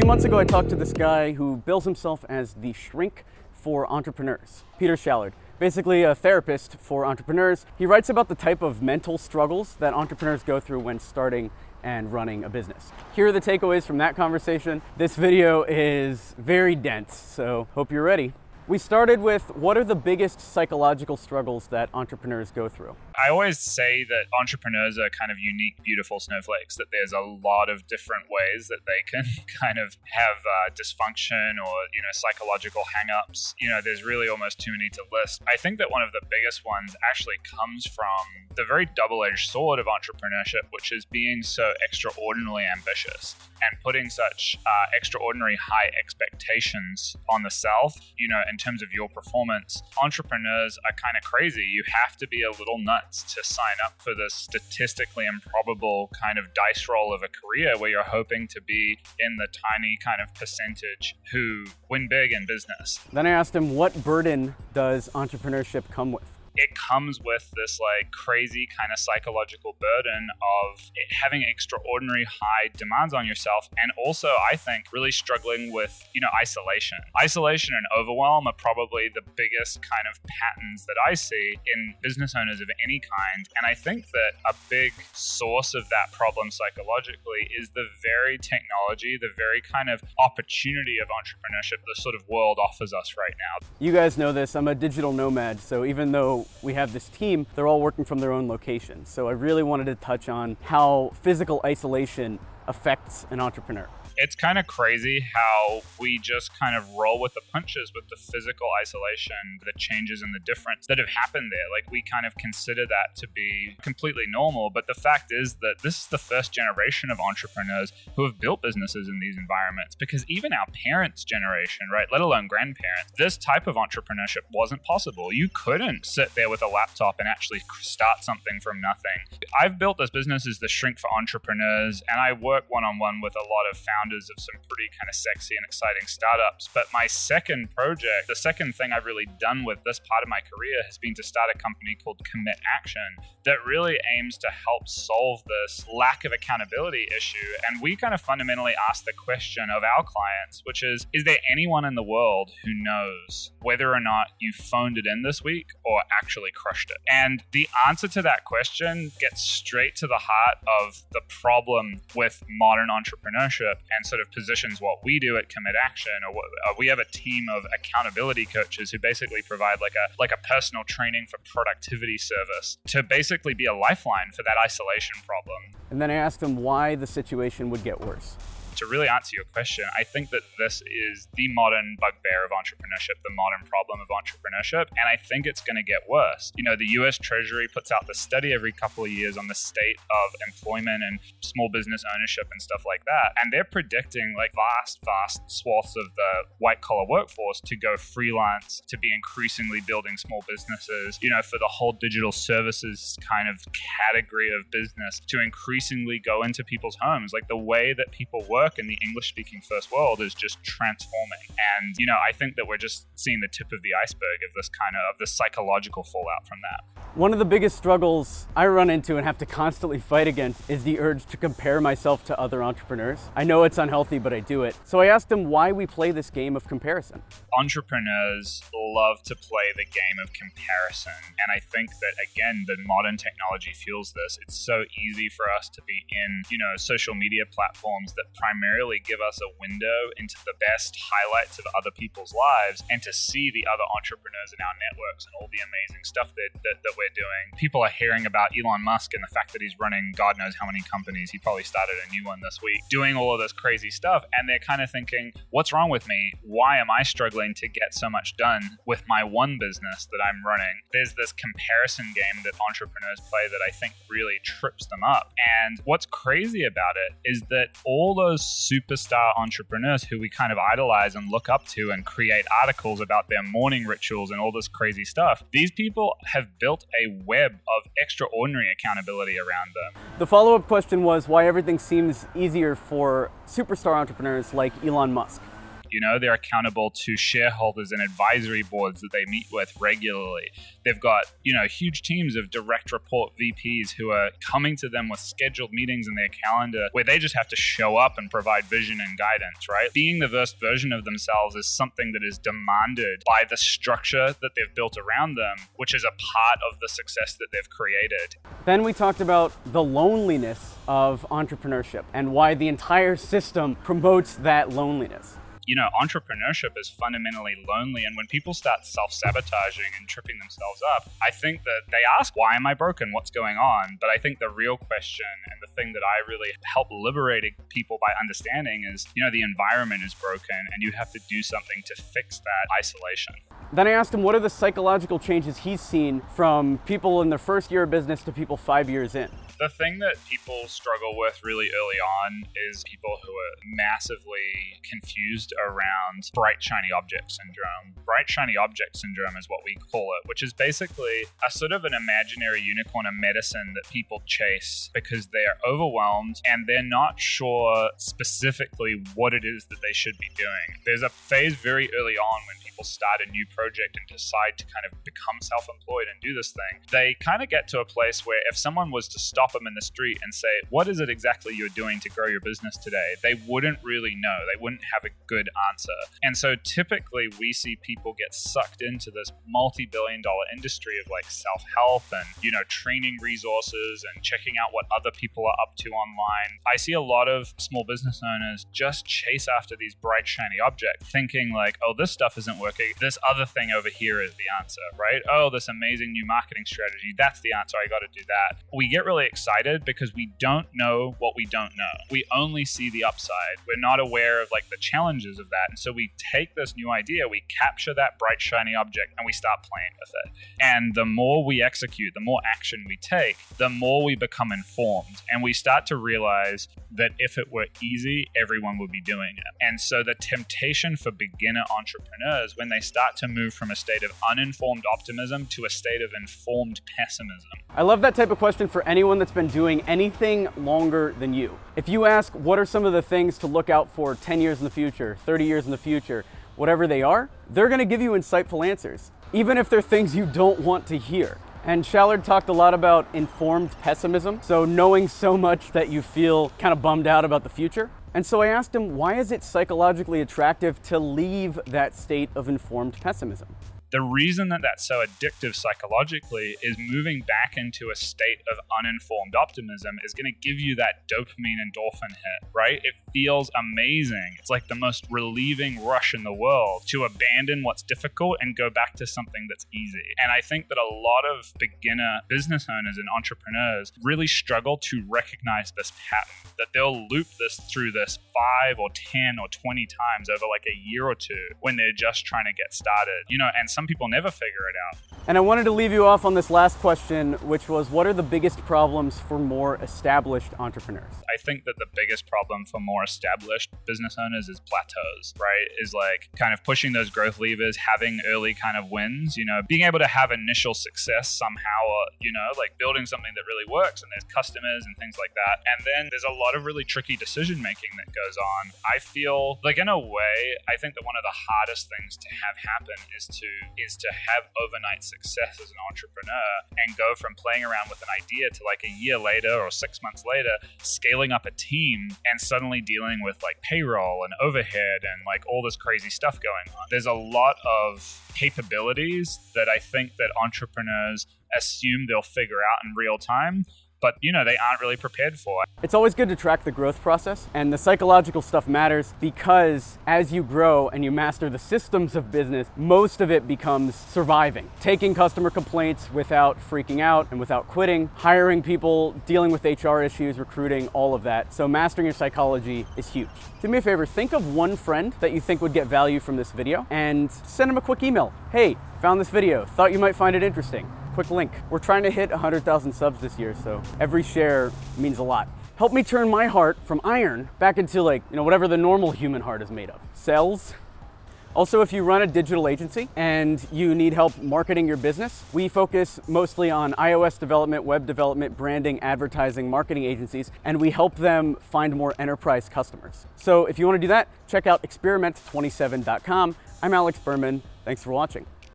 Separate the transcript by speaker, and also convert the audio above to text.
Speaker 1: few months ago, I talked to this guy who bills himself as the shrink for entrepreneurs, Peter Shallard, basically a therapist for entrepreneurs. He writes about the type of mental struggles that entrepreneurs go through when starting and running a business. Here are the takeaways from that conversation. This video is very dense, so hope you're ready. We started with what are the biggest psychological struggles that entrepreneurs go through?
Speaker 2: I always say that entrepreneurs are kind of unique, beautiful snowflakes, that there's a lot of different ways that they can kind of have dysfunction or, psychological hang-ups. There's really almost too many to list. I think that one of the biggest ones actually comes from the very double-edged sword of entrepreneurship, which is being so extraordinarily ambitious and putting such extraordinary high expectations on the self, in terms of your performance. Entrepreneurs are kind of crazy. You have to be a little nuts to sign up for this statistically improbable kind of dice roll of a career where you're hoping to be in the tiny kind of percentage who win big in business.
Speaker 1: Then I asked him, what burden does entrepreneurship come with?
Speaker 2: It comes with this crazy kind of psychological burden of having extraordinary high demands on yourself, and also I think really struggling with isolation. Isolation and overwhelm are probably the biggest kind of patterns that I see in business owners of any kind, and I think that a big source of that problem psychologically is the very technology, the very kind of opportunity of entrepreneurship the sort of world offers us right now.
Speaker 1: You guys know this, I'm a digital nomad, so even though we have this team, they're all working from their own location. So I really wanted to touch on how physical isolation affects an entrepreneur.
Speaker 2: It's kind of crazy how we just kind of roll with the punches with the physical isolation, the changes and the difference that have happened there. We kind of consider that to be completely normal. But the fact is that this is the first generation of entrepreneurs who have built businesses in these environments, because even our parents' generation, right, let alone grandparents, this type of entrepreneurship wasn't possible. You couldn't sit there with a laptop and actually start something from nothing. I've built this business as the Shrink for Entrepreneurs, and I work one-on-one with a lot of founders of some pretty kind of sexy and exciting startups. But my second project, the second thing I've really done with this part of my career has been to start a company called Commit Action that really aims to help solve this lack of accountability issue. And we kind of fundamentally ask the question of our clients, which is there anyone in the world who knows whether or not you phoned it in this week or actually crushed it? And the answer to that question gets straight to the heart of the problem with modern entrepreneurship and sort of positions what we do at Commit Action. We have a team of accountability coaches who basically provide like a personal training for productivity service to basically be a lifeline for that isolation problem.
Speaker 1: And then I asked him why the situation would get worse.
Speaker 2: To really answer your question, I think that this is the modern bugbear of entrepreneurship, the modern problem of entrepreneurship, and I think it's going to get worse. The US Treasury puts out this study every couple of years on the state of employment and small business ownership and stuff like that, and they're predicting vast swaths of the white-collar workforce to go freelance, to be increasingly building small businesses, for the whole digital services kind of category of business to increasingly go into people's homes. The way that people work in the English-speaking first world is just transforming. And, I think that we're just seeing the tip of the iceberg of this kind of the psychological fallout from that.
Speaker 1: One of the biggest struggles I run into and have to constantly fight against is the urge to compare myself to other entrepreneurs. I know it's unhealthy, but I do it. So I asked him why we play this game of comparison.
Speaker 2: Entrepreneurs love to play the game of comparison. And I think that, again, the modern technology fuels this. It's so easy for us to be in, social media platforms that primarily give us a window into the best highlights of other people's lives and to see the other entrepreneurs in our networks and all the amazing stuff that we're doing. People are hearing about Elon Musk and the fact that he's running God knows how many companies. He probably started a new one this week, doing all of this crazy stuff. And they're kind of thinking, what's wrong with me? Why am I struggling to get so much done with my one business that I'm running? There's this comparison game that entrepreneurs play that I think really trips them up. And what's crazy about it is that all those superstar entrepreneurs who we kind of idolize and look up to and create articles about their morning rituals and all this crazy stuff, these people have built a web of extraordinary accountability around them.
Speaker 1: The follow-up question was why everything seems easier for superstar entrepreneurs like Elon Musk.
Speaker 2: They're accountable to shareholders and advisory boards that they meet with regularly. They've got, huge teams of direct report VPs who are coming to them with scheduled meetings in their calendar where they just have to show up and provide vision and guidance, right? Being the best version of themselves is something that is demanded by the structure that they've built around them, which is a part of the success that they've created.
Speaker 1: Then we talked about the loneliness of entrepreneurship and why the entire system promotes that loneliness.
Speaker 2: Entrepreneurship is fundamentally lonely. And when people start self-sabotaging and tripping themselves up, I think that they ask, why am I broken? What's going on? But I think the real question and the thing that I really help liberating people by understanding is, the environment is broken and you have to do something to fix that isolation.
Speaker 1: Then I asked him what are the psychological changes he's seen from people in their first year of business to people 5 years in.
Speaker 2: The thing that people struggle with really early on is people who are massively confused around bright, shiny object syndrome. Bright, shiny object syndrome is what we call it, which is basically a sort of an imaginary unicorn of medicine that people chase because they're overwhelmed and they're not sure specifically what it is that they should be doing. There's a phase very early on when people start a new project and decide to kind of become self-employed and do this thing. They kind of get to a place where if someone was to stop them in the street and say, what is it exactly you're doing to grow your business today? They wouldn't really know. They wouldn't have a good answer. And so typically we see people get sucked into this multi-billion-dollar industry of like self-help and, training resources and checking out what other people are up to online. I see a lot of small business owners just chase after these bright, shiny objects, thinking like, oh, this stuff isn't working. This other thing over here is the answer, right? Oh, this amazing new marketing strategy. That's the answer. I got to do that. We get really excited because we don't know what we don't know. We only see the upside. We're not aware of like the challenges of that. And so we take this new idea, we capture that bright, shiny object and we start playing with it. And the more we execute, the more action we take, the more we become informed. And we start to realize that if it were easy, everyone would be doing it. And so the temptation for beginner entrepreneurs when they start to move from a state of uninformed optimism to a state of informed pessimism.
Speaker 1: I love that type of question for anyone that's been doing anything longer than you. If you ask what are some of the things to look out for 10 years in the future, 30 years in the future, whatever they are, they're going to give you insightful answers, even if they're things you don't want to hear. And Shallard talked a lot about informed pessimism, so knowing so much that you feel kind of bummed out about the future. And so I asked him, why is it psychologically attractive to leave that state of informed pessimism?
Speaker 2: The reason that that's so addictive psychologically is moving back into a state of uninformed optimism is going to give you that dopamine endorphin hit, right? It feels amazing. It's like the most relieving rush in the world to abandon what's difficult and go back to something that's easy. And I think that a lot of beginner business owners and entrepreneurs really struggle to recognize this pattern, that they'll loop this through this 5 or 10 or 20 times over like a year or two when they're just trying to get started, and some people never figure it out.
Speaker 1: And I wanted to leave you off on this last question, which was, what are the biggest problems for more established entrepreneurs?
Speaker 2: I think that the biggest problem for more established business owners is plateaus, right? Is like kind of pushing those growth levers, having early kind of wins, being able to have initial success somehow, like building something that really works and there's customers and things like that. And then there's a lot of really tricky decision making that goes on. I feel like in a way, I think that one of the hardest things to have happen is to have overnight success as an entrepreneur and go from playing around with an idea to like a year later or 6 months later, scaling up a team and suddenly dealing with like payroll and overhead and like all this crazy stuff going on. There's a lot of capabilities that I think that entrepreneurs assume they'll figure out in real time, but they aren't really prepared for.
Speaker 1: It's always good to track the growth process, and the psychological stuff matters because as you grow and you master the systems of business, most of it becomes surviving. Taking customer complaints without freaking out and without quitting, hiring people, dealing with HR issues, recruiting, all of that. So mastering your psychology is huge. Do me a favor, think of one friend that you think would get value from this video and send them a quick email. Hey, found this video, thought you might find it interesting. Quick link. We're trying to hit 100,000 subs this year, so every share means a lot. Help me turn my heart from iron back into whatever the normal human heart is made of. Cells. Also, if you run a digital agency and you need help marketing your business, we focus mostly on iOS development, web development, branding, advertising, marketing agencies, and we help them find more enterprise customers. So if you want to do that, check out experiment27.com. I'm Alex Berman. Thanks for watching.